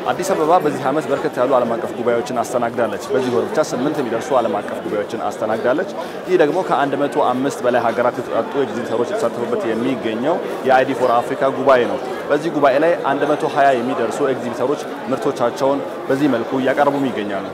አዲስ አበባ በዚህ ዓመት በርከት ያሉ ዓለም አቀፍ ጉባኤዎችን አስተናግዳለች። በዚህ ወር ብቻ 8 የሚደርሱ ዓለም አቀፍ ጉባኤዎችን አስተናግዳለች። ይህ ደግሞ ከ105 በላይ ሀገራት የተውጣጡ ኤግዚቢተሮች የተሳተፉበት የሚገኘው የአይዲ ፎር አፍሪካ ጉባኤ ነው። በዚህ ጉባኤ ላይ 120 የሚደርሱ ኤግዚቢተሮች ምርቶቻቸውን በዚህ መልኩ እያቀረቡ ይገኛሉ።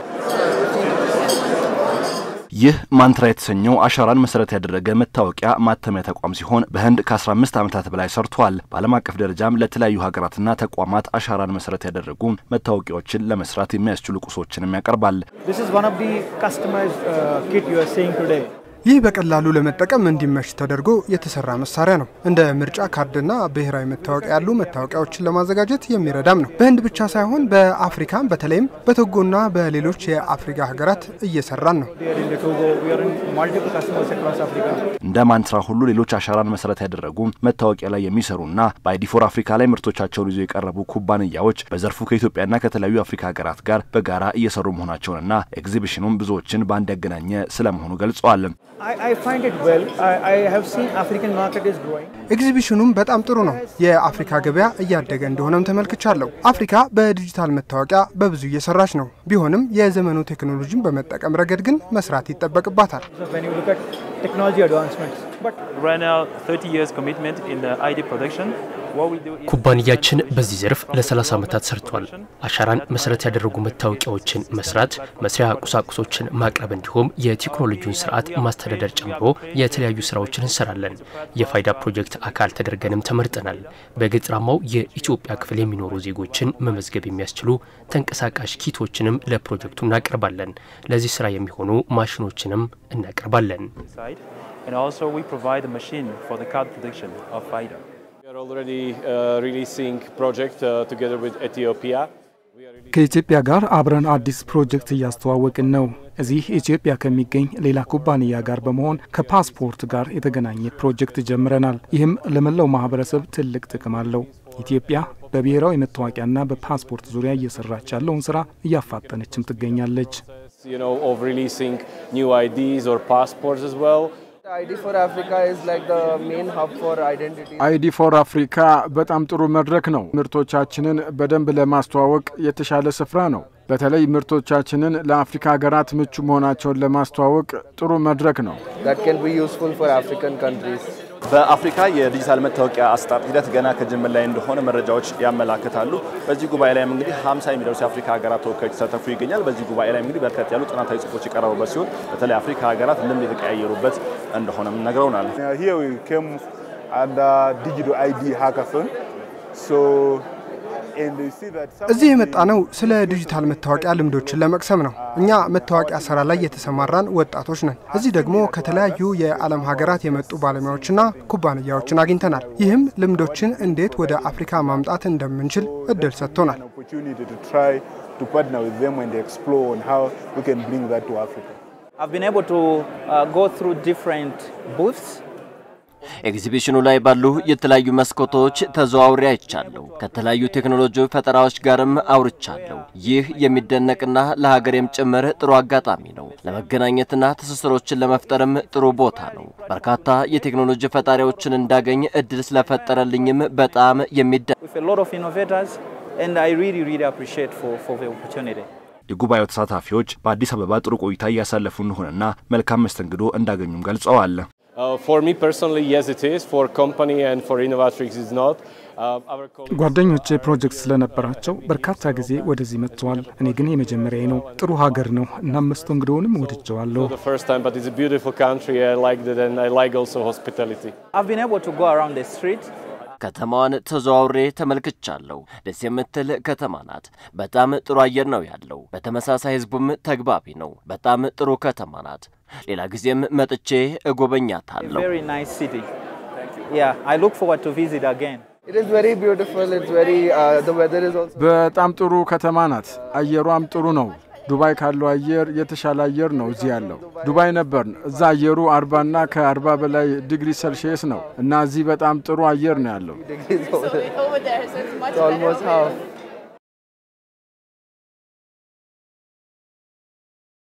ይህ ማንትራ የተሰኘው አሻራን መሰረት ያደረገ መታወቂያ ማተሚያ ተቋም ሲሆን በህንድ ከ15 ዓመታት በላይ ሰርቷል። በዓለም አቀፍ ደረጃም ለተለያዩ ሀገራትና ተቋማት አሻራን መሰረት ያደረጉ መታወቂያዎችን ለመስራት የሚያስችሉ ቁሶችንም ያቀርባል። This is one of the customized kit you are seeing today. ይህ በቀላሉ ለመጠቀም እንዲመች ተደርጎ የተሰራ መሳሪያ ነው። እንደ ምርጫ ካርድና ብሔራዊ መታወቂያ ያሉ መታወቂያዎችን ለማዘጋጀት የሚረዳም ነው። በህንድ ብቻ ሳይሆን በአፍሪካም በተለይም በቶጎና በሌሎች የአፍሪካ ሀገራት እየሰራን ነው። እንደ ማንትራ ሁሉ ሌሎች አሻራን መሰረት ያደረጉ መታወቂያ ላይ የሚሰሩና በአይዲ ፎር አፍሪካ ላይ ምርቶቻቸውን ይዘው የቀረቡ ኩባንያዎች በዘርፉ ከኢትዮጵያና ከተለያዩ አፍሪካ ሀገራት ጋር በጋራ እየሰሩ መሆናቸውንና ኤግዚቢሽኑም ብዙዎችን በአንድ ያገናኘ ስለመሆኑ ገልጸዋል። I find it well. I have seen African market is growing. ኤግዚቢሽኑም በጣም ጥሩ ነው። የአፍሪካ ገበያ እያደገ እንደሆነም ተመልክቻለሁ። አፍሪካ በዲጂታል መታወቂያ በብዙ እየሰራች ነው። ቢሆንም የዘመኑ ቴክኖሎጂን በመጠቀም ረገድ ግን መስራት ይጠበቅባታል። When you look at technology advancements, but right now 30 years commitment in the ID production. ኩባንያችን በዚህ ዘርፍ ለ30 ዓመታት ሰርቷል። አሻራን መሰረት ያደረጉ መታወቂያዎችን መስራት፣ መስሪያ ቁሳቁሶችን ማቅረብ እንዲሁም የቴክኖሎጂውን ስርዓት ማስተዳደር ጨምሮ የተለያዩ ስራዎችን እንሰራለን። የፋይዳ ፕሮጀክት አካል ተደርገንም ተመርጠናል። በገጠራማው የኢትዮጵያ ክፍል የሚኖሩ ዜጎችን መመዝገብ የሚያስችሉ ተንቀሳቃሽ ኪቶችንም ለፕሮጀክቱ እናቀርባለን። ለዚህ ስራ የሚሆኑ ማሽኖችንም እናቀርባለን። And also we provide a machine for the card production of FIDA. We are already releasing project together with Ethiopia. ከኢትዮጵያ ጋር አብረን አዲስ ፕሮጀክት እያስተዋወቅን ነው። እዚህ ኢትዮጵያ ከሚገኝ ሌላ ኩባንያ ጋር በመሆን ከፓስፖርት ጋር የተገናኘ ፕሮጀክት ጀምረናል። ይህም ለመላው ማህበረሰብ ትልቅ ጥቅም አለው። ኢትዮጵያ በብሔራዊ መታወቂያና በፓስፖርት ዙሪያ እየሰራች ያለውን ስራ እያፋጠነችም ትገኛለች። You know, of releasing new IDs or passports as well. ID for Africa is like the main hub for identity. ID for Africa በጣም ጥሩ መድረክ ነው። ምርቶቻችንን በደንብ ለማስተዋወቅ የተሻለ ስፍራ ነው። በተለይ ምርቶቻችንን ለአፍሪካ ሀገራት ምቹ መሆናቸውን ለማስተዋወቅ ጥሩ መድረክ ነው። That can be useful for African countries. በአፍሪካ የዲጂታል መታወቂያ አሰጣጥ ሂደት ገና ከጅምር ላይ እንደሆነ መረጃዎች ያመላክታሉ። በዚህ ጉባኤ ላይ እንግዲህ 50 የሚደርሱ የአፍሪካ ሀገራት ተወካዮች ተሳተፉ ይገኛል። በዚህ ጉባኤ ላይ እንግዲህ በርከት ያሉ ጥናታዊ ጽሑፎች የቀረቡበት ሲሆን በተለይ አፍሪካ ሀገራት ልምድ የተቀያየሩበት እንደሆነም ነግረውናል። Here we came under digital ID hackathon. So እዚህ የመጣነው ስለ ዲጂታል መታወቂያ ልምዶችን ለመቅሰም ነው። እኛ መታወቂያ ስራ ላይ የተሰማራን ወጣቶች ነን። እዚህ ደግሞ ከተለያዩ የዓለም ሀገራት የመጡ ባለሙያዎችና ኩባንያዎችን አግኝተናል። ይህም ልምዶችን እንዴት ወደ አፍሪካ ማምጣት እንደምንችል እድል ሰጥቶናል። to partner with them and explore on how we can bring that to Africa. I've been able to go through different booths. ኤግዚቢሽኑ ላይ ባሉ የተለያዩ መስኮቶች ተዘዋውሬ አይቻለሁ። ከተለያዩ ቴክኖሎጂ ፈጠራዎች ጋርም አውርቻለሁ። ይህ የሚደነቅና ለሀገሬም ጭምር ጥሩ አጋጣሚ ነው። ለመገናኘትና ትስስሮችን ለመፍጠርም ጥሩ ቦታ ነው። በርካታ የቴክኖሎጂ ፈጣሪዎችን እንዳገኝ እድል ስለፈጠረልኝም በጣም የሚደነቅ with a lot of innovators and I really appreciate for the opportunity. የጉባኤው ተሳታፊዎች በአዲስ አበባ ጥሩ ቆይታ እያሳለፉ እንደሆነና መልካም መስተንግዶ እንዳገኙም ገልጸዋል። For me personally, yes it is. For company and for Innovatrix is not. ጓደኞቼ ፕሮጀክት ስለነበራቸው በርካታ ጊዜ ወደዚህ መጥተዋል። እኔ ግን የመጀመሪያዬ ነው። ጥሩ ሀገር ነው እና መስተንግዶውንም ወድጀዋለሁ። The first time, but it's a beautiful country. I liked it and I like also hospitality. I've been able to go around the street. ከተማዋን ተዘዋውሬ ተመልክቻለሁ። ደስ የምትል ከተማ ናት። በጣም ጥሩ አየር ነው ያለው። በተመሳሳይ ህዝቡም ተግባቢ ነው። በጣም ጥሩ ከተማ ናት። ሌላ ጊዜም መጥቼ እጎበኛታለሁ። Very nice city. Yeah, I look forward to visit again. It is very beautiful. It's very the weather is also በጣም ጥሩ ከተማ ናት። አየሯም ጥሩ ነው። ዱባይ ካለው አየር የተሻለ አየር ነው እዚህ ያለው። ዱባይ ነበር እዛ አየሩ 40 እና ከ40 በላይ ዲግሪ ሴልሺየስ ነው እና እዚህ በጣም ጥሩ አየር ነው ያለው። almost half.